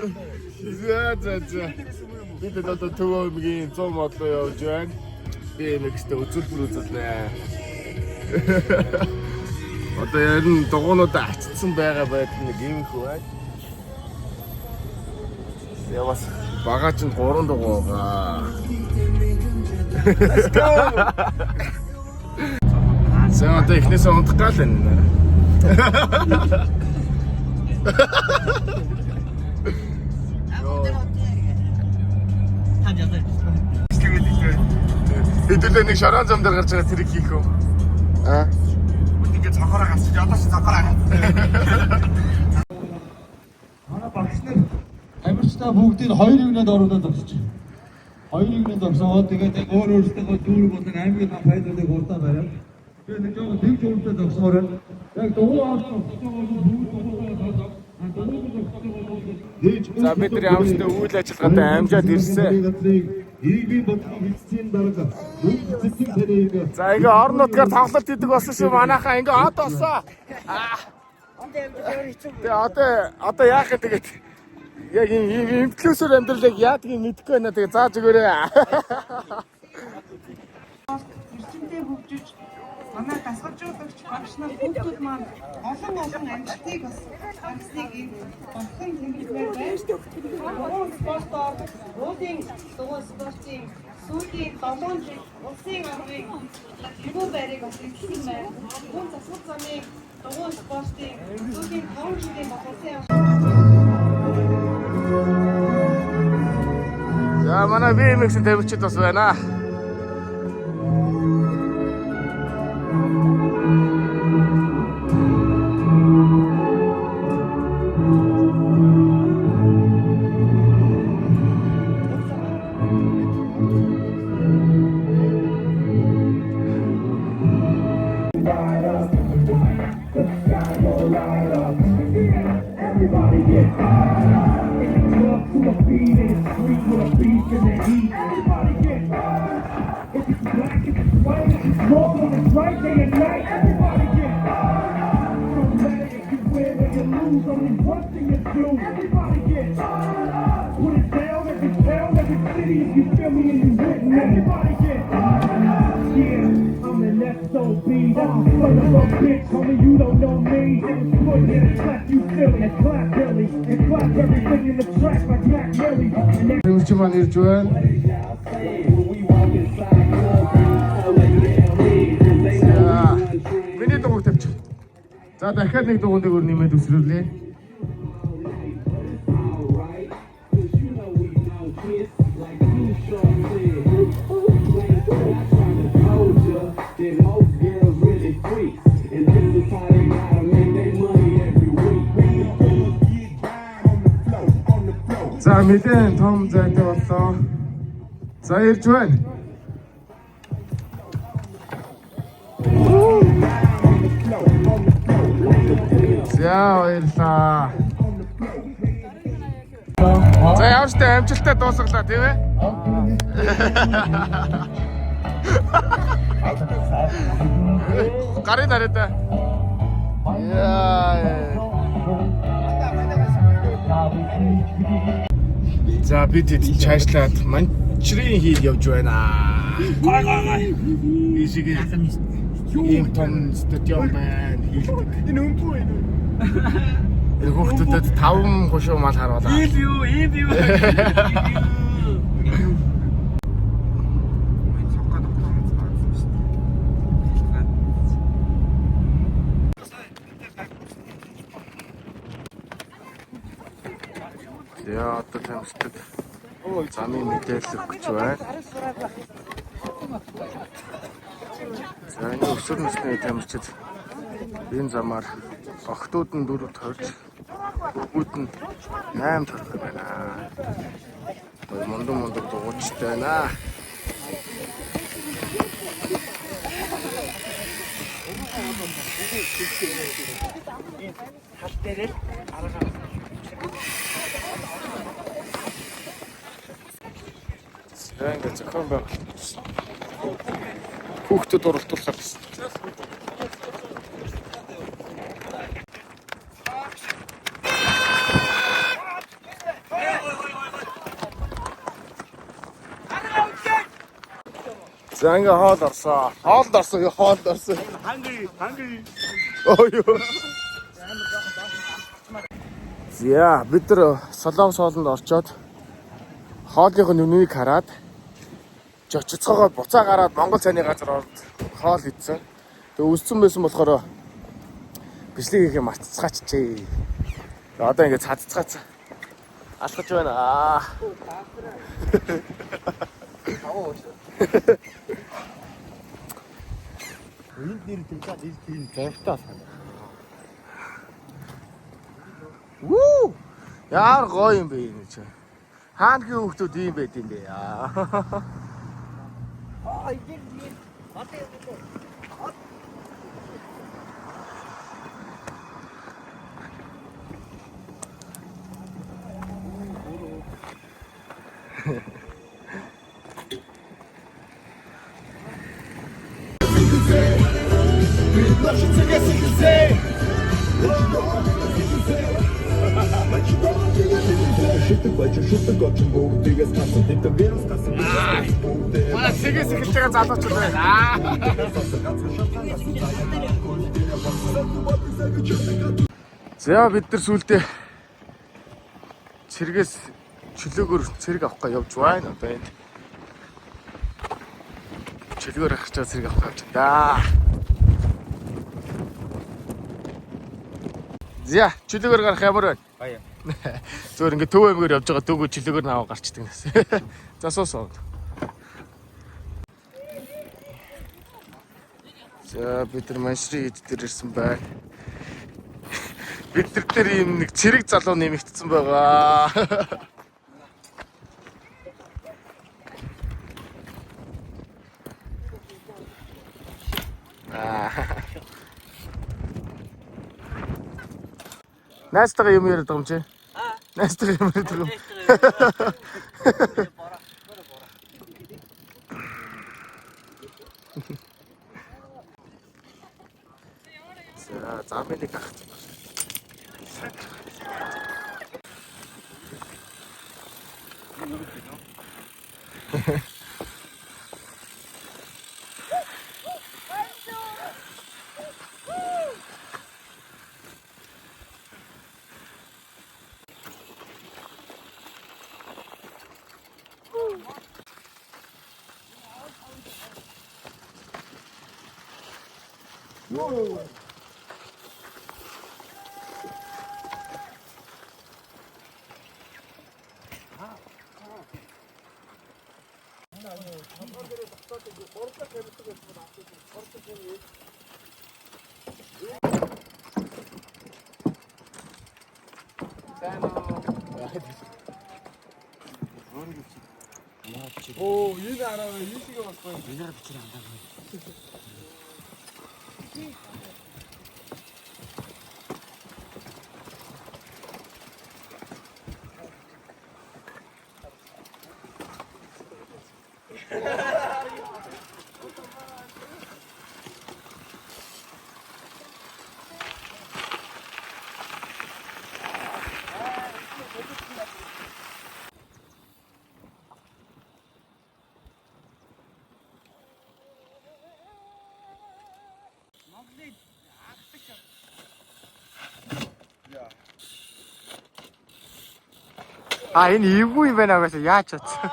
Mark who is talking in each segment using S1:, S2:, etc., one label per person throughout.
S1: За. Бид одоо Төвөмгийн 100 модоо явж байна. BMX-тэй үзүүлбэр үзүүлнэ. Одоо яг нь дугуйнуудаа ачтсан байгаа байдаг нэг юм их байна. Яваас багаж нь 3 дугуй байгаа. Let's go. Сайн одоо ихнээсээ унтах гал энэ. Хэдүүлээ нэг шаран зам дээр гарч байгаа тэрийг хийх үү? Аа? Үнийг цохороо гасчих. Одоо ч цохороо гасчих.
S2: Манай багш нар амирчтай бүгдийг 2 игнэд оруулаад өгч. 2 игнэд өгсөө тэгээд өөр өөрсдөө дүүр болон аймгийн файлуудыг урдаа бариад тэгээд нэг жоо дэг жуултад өгсөөр яг дуу авсан
S1: За бид нар ямар ч үйл ажиллагаатай амжаад ирсэн.
S2: Иргэний бодлогын эцсийн дарга бүгд зэрэг
S1: За ингээ орон нутгаар тоглолт хийдэг болсон шүү манайхаа ингээ од болсоо. Одоо яах вэ тэгээд яг ийм имплюсээр амьдралыг яадгийг мэдэхгүй байна. Тэгээд зааж өгөөрэй.
S3: Эрчимтэй хөгжиж манай дасгалжуулагч багш нар хүүхдүүд маань олон амжилтыг бас гаргасныг энэ багхан тэмдэглэмээр байна. Спортоор роллинг дугуй спортын сүүлийн 7 жил улсын аврыг хэвүү байрыг бас эзэлсэн байна. Хүн засвар замын дугуй спортын сүүлийн 5 жилийн багцын
S1: За манай BMX-ийн тамирчид бас байна.
S4: Everybody get high. In the club to a beat, in the street with a beat in the heat. Everybody get high. If it's black, if it's white, if it's wrong, if it's right, day and night. Everybody get high. No matter if you win or you lose, only one thing is true. Everybody get high. Put it down, every town, every city, if you feel me and you written. Everybody get high. Yeah, I'm an SOB. That's a son of a bitch, homie, you don't know me. Put it in a clap, you feel it, and clap Billy, and clap everything in the track like Mac Millie.
S1: Тамирчин маань ирж байна. Миний дугуйг тавьчих. За дахиад нэг дугуйг өөр нэмээд үсрүүлээ. За мэдэн том зайтай боллоо. За ирж байна. За баярлаа. За ямар ч амжилттай дуусгалаа тийм ээ. Гарын нарайда. Яа. За бид чаашлаад манчрын хил явж байна. Гой. Ишиг ийм том стадион байна. Энэ өмгүй байна. Энэ хүүхдүүдэд 5 хушуу мал харуулаа. Ийм юу. Яа, одоо тамирчид замын мэдээлэл өгч байна. За энэ өсвөр насны тамирчид энэ замаар охтууд нь 4 төрж, бүгд нь 8 төрх байна. Одоо мундаг дугуйчтай байна. Хал дээрээ арга Ингээ зохион байгуулалт. Хүүхдүүд оролцуулах гэсэн. За ингээ хоол орсоо. Хоолд орсоо, хоолд орсоо.
S5: Hungry.
S1: Оо юу. За бид нар Солонгос хоолнд орчоод хоолынх нь нүнийг хараад жочицоогоо буцаа гараад Монгол цайны газар орд хоол идсэн. Тэгээ үссэн байсан болохоор бичлэг хийх юм мартцгаачжээ. Одоо ингээ цадцгаацсан. Алхаж байна.
S5: Энд нэр тэмцээд ийм зовтой байна.
S1: Вүү! Яар гоё юм бэ энэ чи. Хаангийн хүүхдүүд ийм байд юм бэ яа. Манай сэгэс эхэлж байгаа залуучууд байна. За бид нар сүулдэ цэргээс чөлөөгөр цэрэг авах явж байна одоо энэ. Чөлөөгөр авах чаа цэрэг авах явж байна. За чөлөөгөр гарах ямар байна?
S5: Баяа.
S1: Зүгээр ингээ төв аймгаар явж байгаа дөгөө чөлөөгөр наваа гарчдаг нэс. За суусаа. За бид нар машрын ид дээр ирсэн байна. Бид нар дээр ийм нэг цэрэг залуу нэмэгдсэн байгаа. Найстайгаа юм яриад байгаа юм чи? Найстайгаа юм яриад байгаа юм. За замыг гах. Оо, энэ араа ийшээ болохгүй. Энийгээ бичиж андаа. А энэ эвгүй юм байна агаас яаж чадсан.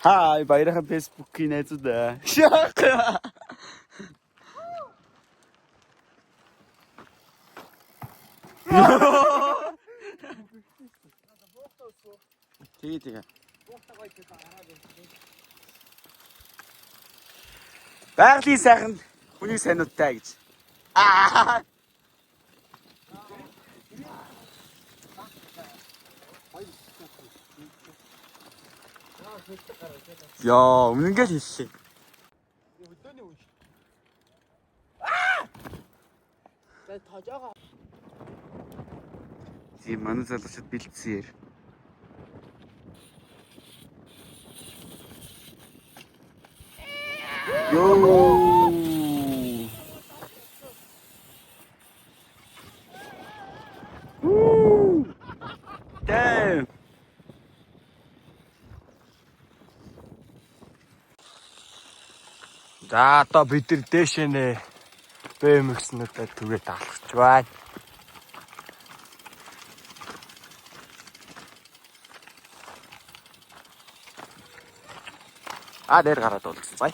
S5: Хай баярхан фэйсбүүкийн найзууд. Тэгээ. Байгалийн сайхан хүний сайнуудтай гэж. Яа, үнэнгээл хэллээ. Тийм манай залуучууд бэлдсэн яар. Damn. За одоо бид нар дээшээ нэ BMX-нуудаа түгээд алхаж байна. Дээр гараад уулзсан бай.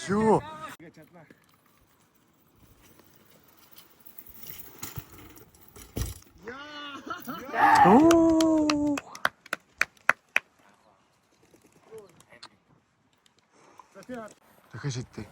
S5: Юу? Оо. Дахиж шидтэй.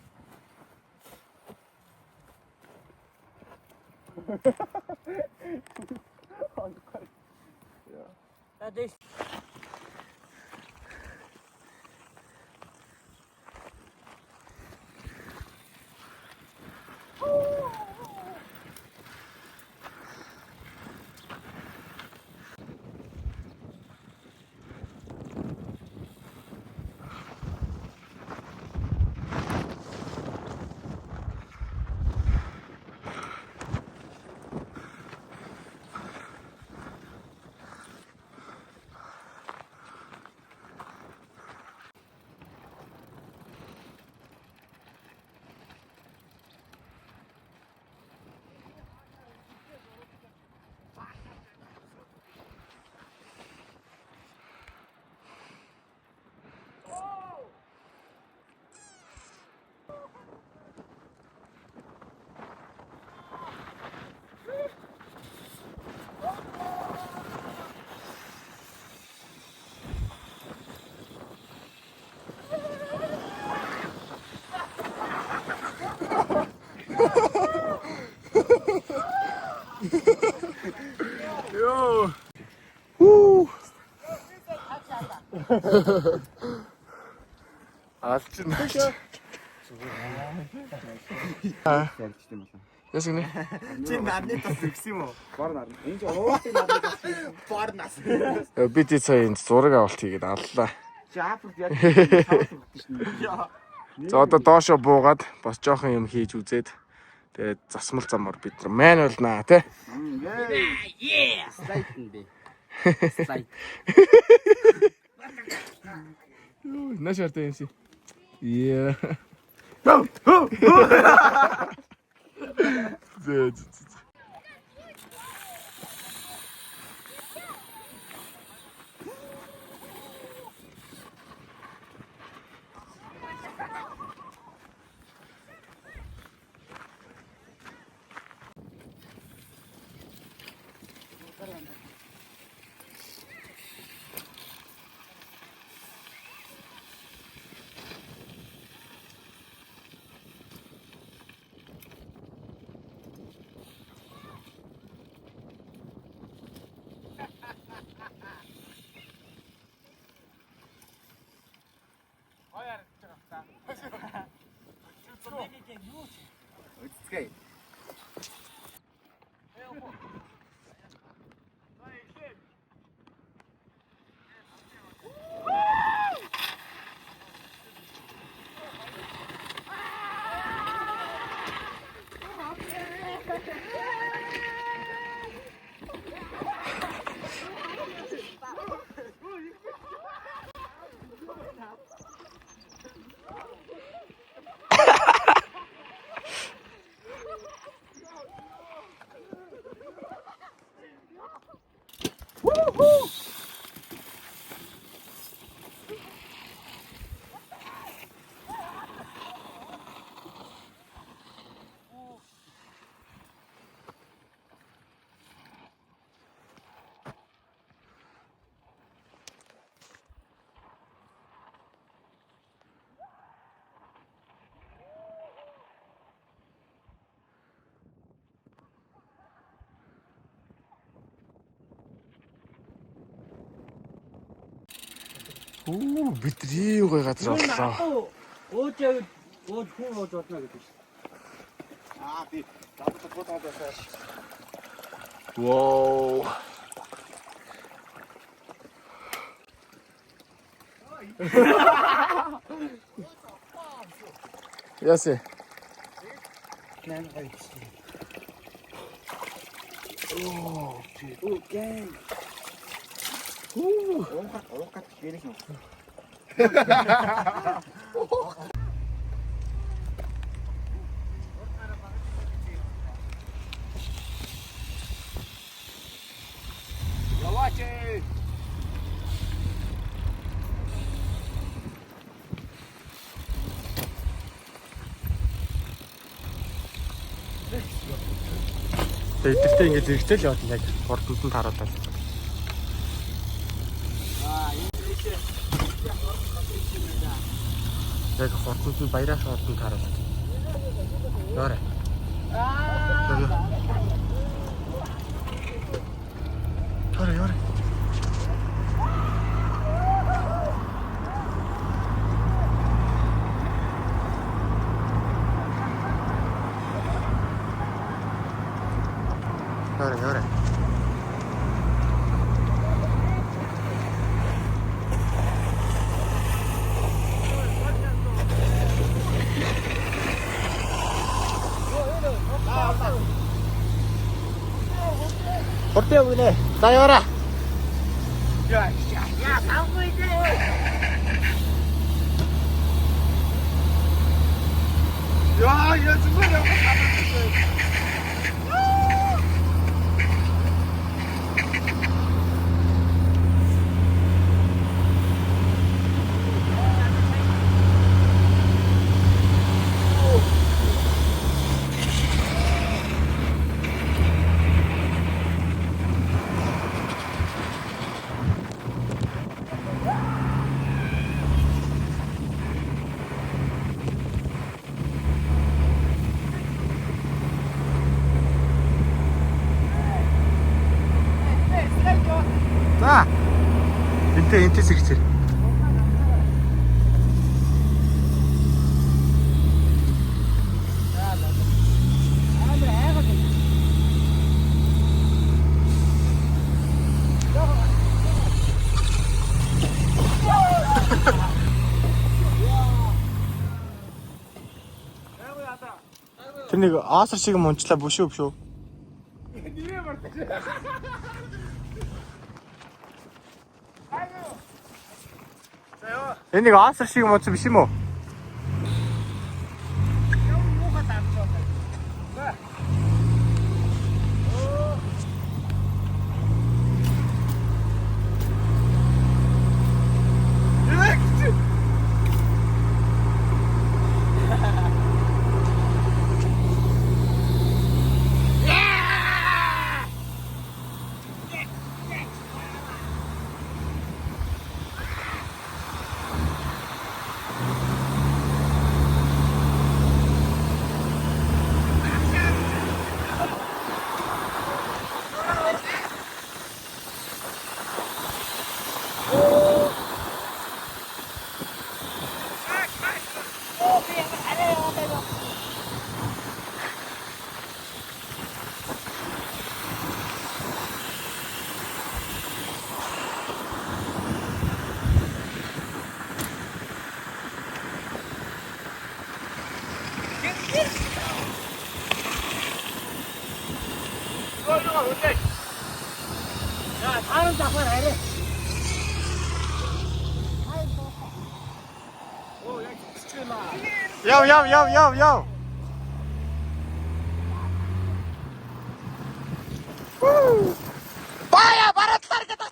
S5: Yo. Woo. Алчин. Яс гинэ?
S1: Чи нарны тас өгсөн юм уу? Бор нар. Энд уусын нарны тас. Бор нас.
S5: Би тий цаа энд зураг авалт хийгээд аллаа.
S1: Чи Африкт яг тавс өгдөө шнэ.
S5: За одоо доошо буугаад бас жоохон юм хийж үзээд тэгээд засмал замаар бид нар мань болнаа тий.
S1: Yeah. Слайд нэ. Слайд.
S5: Наш артай юм си. Yeah. Зэ.
S1: Үцгээ.
S5: Оо бидний гоё газар боллоо.
S2: Өөжөө өөж хүн өөж болно гэдэг шүү.
S1: Би надад бодоод байсан.
S5: Вау. Ясе.
S1: Яваач.
S5: Тэгээд эдгэртээ ингэж зэрэгцэл яваад яг хурданд нь таруулаад. Яг хурданд нь баяраа хурданд таруулаад. Яарэ. Яарэ. Яарэ. Хурдан явна. За яваарай.
S1: Я зүгээр.
S5: За. Энтэс ирчихээ. Тэр нэг аасар шиг юм унчлаа бүшөө. Энэ нэг аасар шиг юм уу биш юм уу? Яв. Бая баратлаар гэдэг.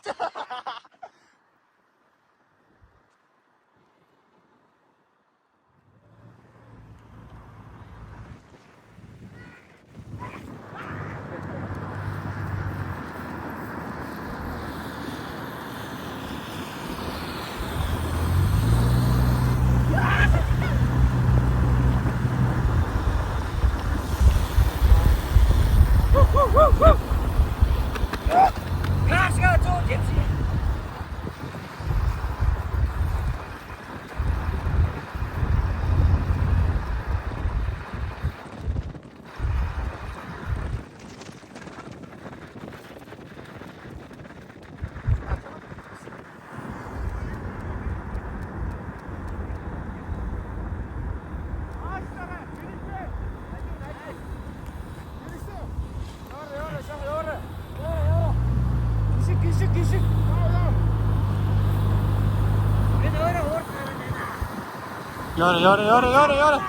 S5: 열어.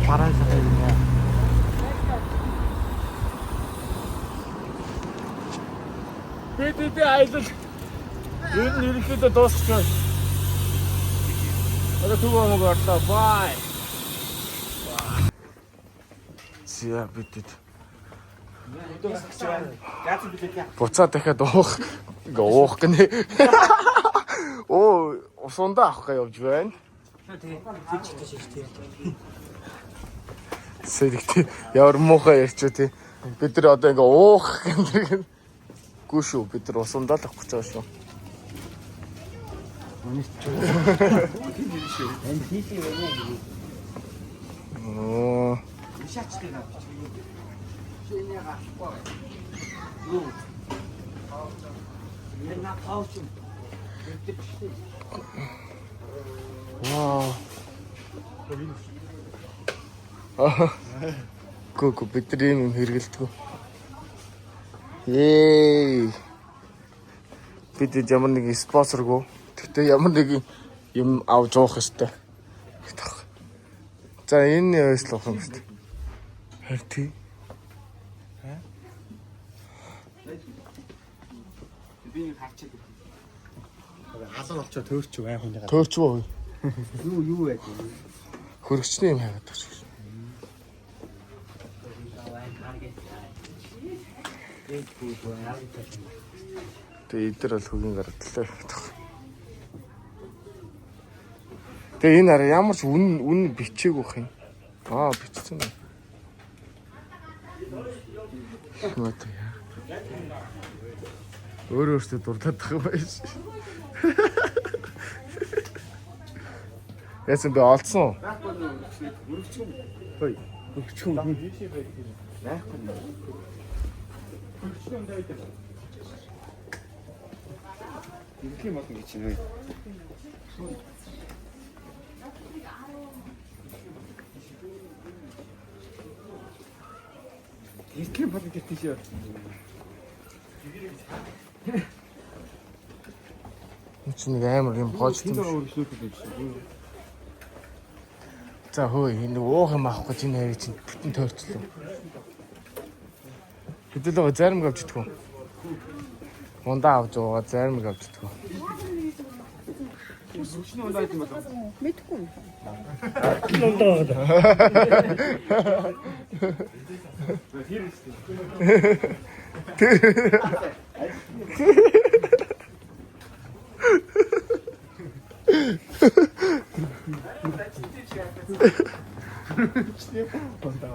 S5: 파란색 해주냐. Бид айдал энэ нэрхэлээ дуусчихсан. Одоо түг амаг орлоо. Бай. Зя бид. Буцаа дахиад уух. Ингээ уух гинэ. Оо, усундаа авах гэж явж байна. Сэрэгтэй ямар муухай ярьч тий. Бид нар одоо ингээ уух гэнэ. Гүү шүү, бид нар усундаа л авах гэж байгаа шүү. Оо. Вау. Гүү бид нар юм хэрэгэлдэг. Ээ. Бид ямар нэг спонсоргүй. Тэгтээ ямар нэг юм авч уух ёстой. За энэ ойслох юм шүү дээ. Харин тий. Би харчих. Алан олчоо төөрч бай хүнийгээ. Төөрч бай. Юу яа гэв. Хөргөчний юм хайгаад тааш. Тэгээ идэр бол хөгийн гаргалаа. Тэгээ энэ арай ямар ч үн бичээг байх юм. Аа бичсэн юм. Мөт яа. Өөрөөсөө дурлаад байгаа юм байна. Яасан бэ олцсон? Хөргөчгөн. Хөөе. Хөргөчгөн. Найхгүй. Хөргөчгөн дайдаг. Ирэх юм болно гэж байна. Ирэх юм болно гэж тийш. Нэг амар юм гоолт юм. За хөөе энэ уух юм авах гэж энэ хэрэг чинь бүтэн тойрчлоо. Хэдүүлээ зарим авч идэх үү? Ундаа авч уугаа зарим авч идэх үү? Өчнө ундаа идэх юм байна. Мэдгүй юм. Ундаа.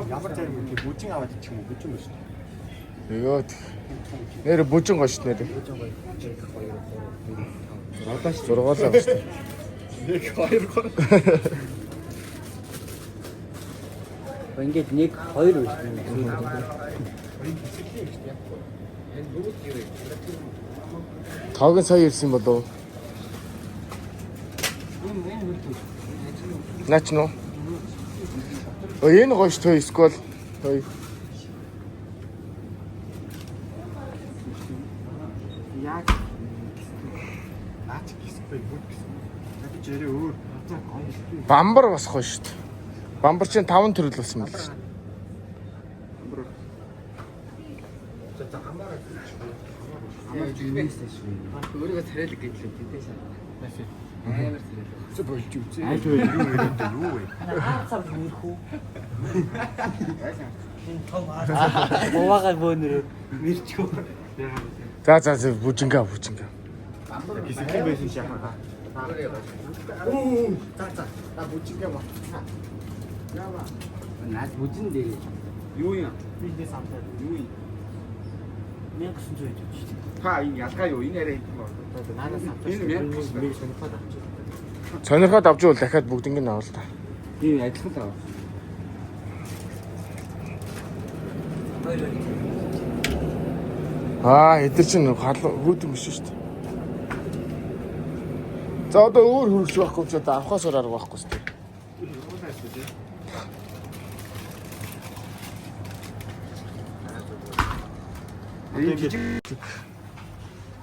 S5: Ямар зарим юм бүжин аваад ичих юм уу? Бүжин биш. Ёо. Нэр бүжин гоё шүү нэр. Одоо ч 6 л авах шүү. Нэг 2 гоо. Ингээд 1 2 биш. Таагийн сая ирсэн болов. Наач нөө. Энэ гоё шүү скол. Хөөе. Яг наач гисгүй бүт гис. Яг жирээ өөр. Бамбар бас гоё шүү дээ. Бамбар чинь 5 төрөл болсон байл шүү. Бамбар. За хамаараа.
S6: Өөрийгөө царайлаг гэж л тийш. Амар царайлаг.
S1: Зөв болж үзээ.
S5: Аль вэ? Юу яриад юу вэ?
S6: Цав мэрхүү. Боваага бөөнөр мэрчүү.
S1: За бүжинга.
S5: Хэсэгтэй байсан шахаа.
S1: На бүжинга батцаа. Яава.
S6: Наад бүжин дээр
S5: Юу юм?
S6: бизнес амтаа юу юм? 1900 гэж байна шүү дээ.
S5: Та энэ ялгаа юу? Энэ яриа хийх юм бол.
S6: Наанаас
S5: Энэ мэрх
S6: сонирхоод авчих.
S1: Сонирхоод авч ивэл дахиад бүгднийг нь авал та.
S6: Тийм адилхан таа.
S1: Эдгээр чинь хүүд юм биш шүү дээ. За одоо өөр хөргөж байхгүй ч одоо авахаас өөр арга байхгүй шүү дээ.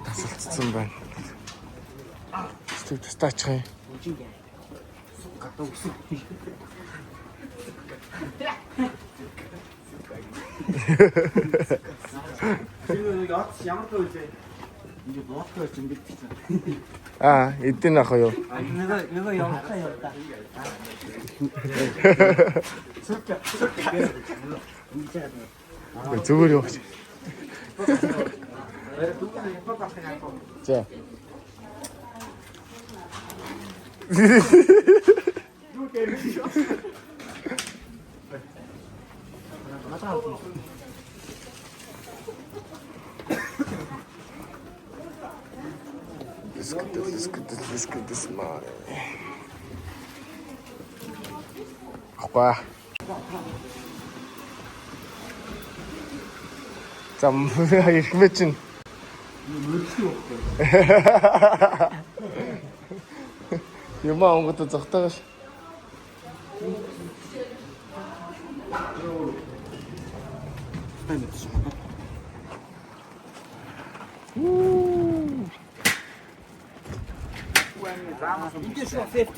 S1: Тасалцсан байна. Тастаачих юм.
S6: Гадаа үсэг. Тэр яац ямар тоо вэ? Ингээ блоктой ч юм битсэн.
S1: Эдийн ах юу?
S6: Нөгөө явахтаа яваа.
S1: Зүгээр юу гэж. За. Let's get this money. Ахгүй. Зам их мэ чин. Юмаа онгод зогтойгош.
S6: Иди шо 50-50.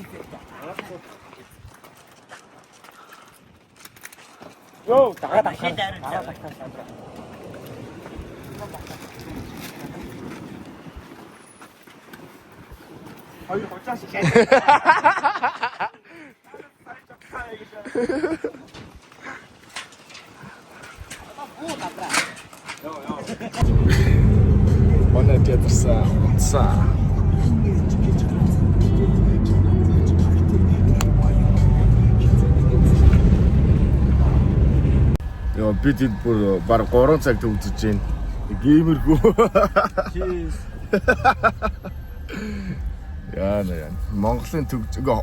S6: Йоо, дагаад ахиж дараа.
S5: хоёр хожаас их.
S1: Манай театрсаа унцаа. Яа бид бүр баг 3 цаг төгсөж байна. Геймергүй. Яана. Монголын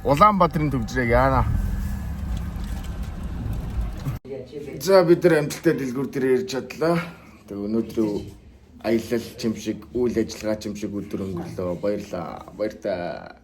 S1: Улаанбаатарын төгжрэг яана. За бид нар амжилттай дэлгүүр дээр ирж чадлаа. Тэгээ өнөөдрөө аялал чимшиг, үйл ажиллагаа чимшиг өдөр өнгөрлөө. Баярлаа. Баяртай.